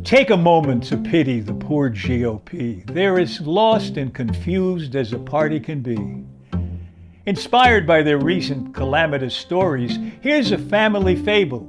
Take a moment to pity the poor GOP. They're as lost and confused as a party can be. Inspired by their recent calamitous stories, here's a family fable.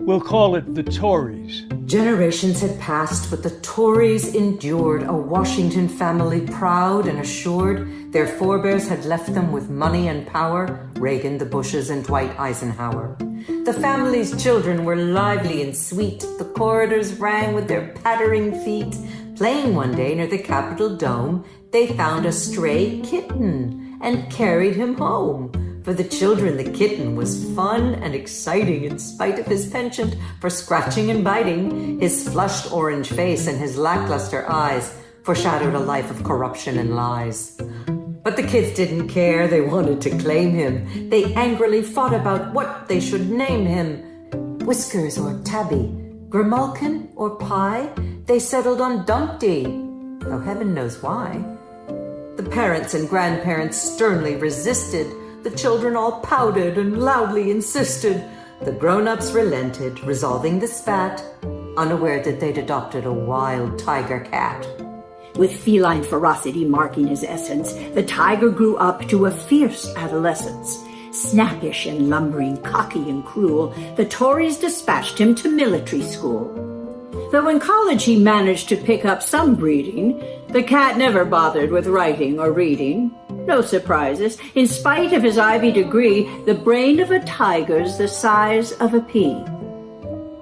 We'll call it the Torys. Generations had passed, but the Torys endured, a Washington family proud and assured. Their forebears had left them with money and power, Reagan, the Bushes, and Dwight Eisenhower. The family's children were lively and sweet. The corridors rang with their pattering feet. Playing one day near the Capitol Dome, they found a stray kitten and carried him home. For the children, the kitten was fun and exciting in spite of his penchant for scratching and biting. His flushed orange face and his lackluster eyes foreshadowed a life of corruption and lies. But the kids didn't care. They wanted to claim him. They angrily fought about what they should name him. Whiskers or Tabby, Grimalkin or Pie. They settled on Dumpty, though heaven knows why. The parents and grandparents sternly resisted. The children all pouted and loudly insisted. The grown-ups relented, resolving the spat, unaware that they'd adopted a wild tiger cat. With feline ferocity marking his essence, the tiger grew up to a fierce adolescence. Snappish and lumbering, cocky and cruel, the Torys dispatched him to military school. Though in college he managed to pick up some breeding, the cat never bothered with writing or reading. No surprises. In spite of his Ivy degree, the brain of a tiger's the size of a pea.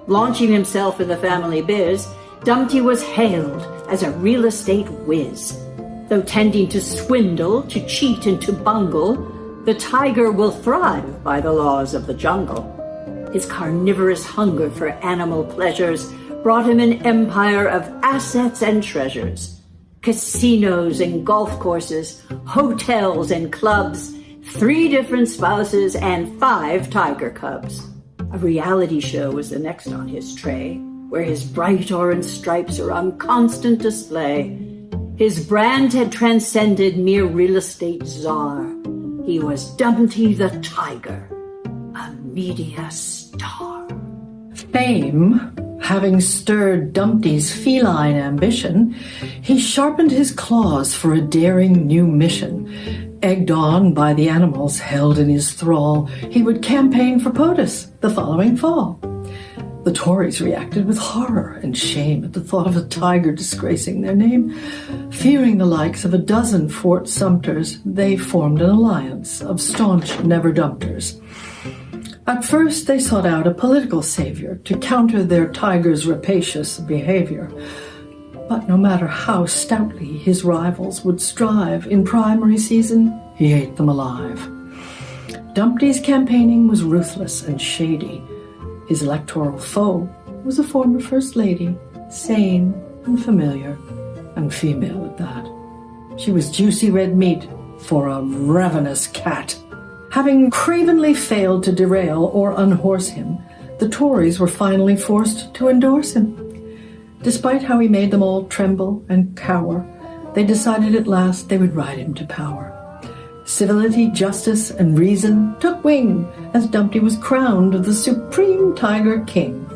Launching himself in the family biz, Dumpty was hailed as a real estate whiz. Though tending to swindle, to cheat, and to bungle, the tiger will thrive by the laws of the jungle. His carnivorous hunger for animal pleasures brought him an empire of assets and treasures. Casinos and golf courses, hotels and clubs, 3 different spouses, and 5 tiger cubs. A reality show was the next on his tray, where his bright orange stripes are on constant display. His brand had transcended mere real estate czar. He was Dumpty the Tiger, a media star. Fame having stirred Dumpty's feline ambition, he sharpened his claws for a daring new mission. Egged on by the animals held in his thrall, he would campaign for POTUS the following fall. The Tories reacted with horror and shame at the thought of a tiger disgracing their name. Fearing the likes of a dozen Fort Sumters, they formed an alliance of staunch never-dumpters. At first, they sought out a political savior to counter their tiger's rapacious behavior. But no matter how stoutly his rivals would strive in primary season, he ate them alive. Dumpty's campaigning was ruthless and shady. His electoral foe was a former First Lady, sane and familiar, and female at that. She was juicy red meat for a ravenous cat. Having cravenly failed to derail or unhorse him, the Tories were finally forced to endorse him. Despite how he made them all tremble and cower, they decided at last they would ride him to power. Civility, justice, and reason took wing as Dumpty was crowned the supreme Tiger King.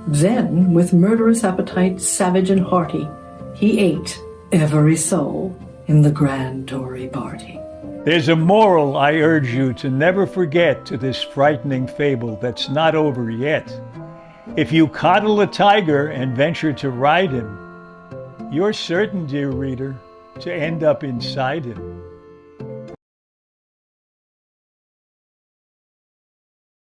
Then, with murderous appetite, savage and hearty, he ate every soul in the grand Tory party. There's a moral I urge you to never forget to this frightening fable that's not over yet. If you coddle a tiger and venture to ride him, you're certain, dear reader, to end up inside him.